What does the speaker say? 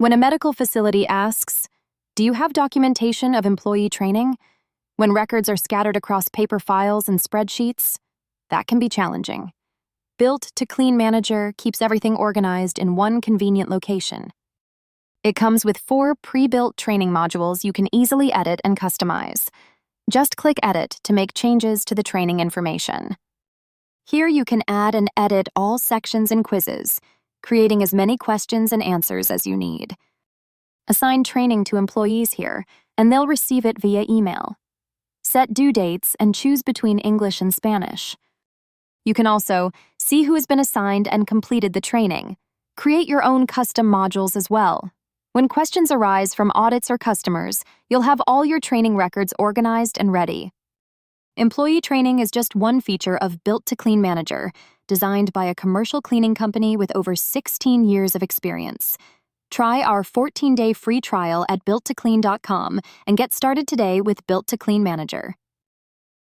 When a medical facility asks, "Do you have documentation of employee training?" When records are scattered across paper files and spreadsheets, that can be challenging. BuiltToClean Manager keeps everything organized in one convenient location. It comes with 4 pre-built training modules you can easily edit and customize. Just click Edit to make changes to the training information. Here you can add and edit all sections and quizzes, creating as many questions and answers as you need. Assign training to employees here, and they'll receive it via email. Set due dates and choose between English and Spanish. You can also see who has been assigned and completed the training. Create your own custom modules as well. When questions arise from audits or customers, you'll have all your training records organized and ready. Employee training is just one feature of BuiltToClean Manager, designed by a commercial cleaning company with over 16 years of experience. Try our 14-day free trial at BuiltToClean.com and get started today with BuiltToClean Manager.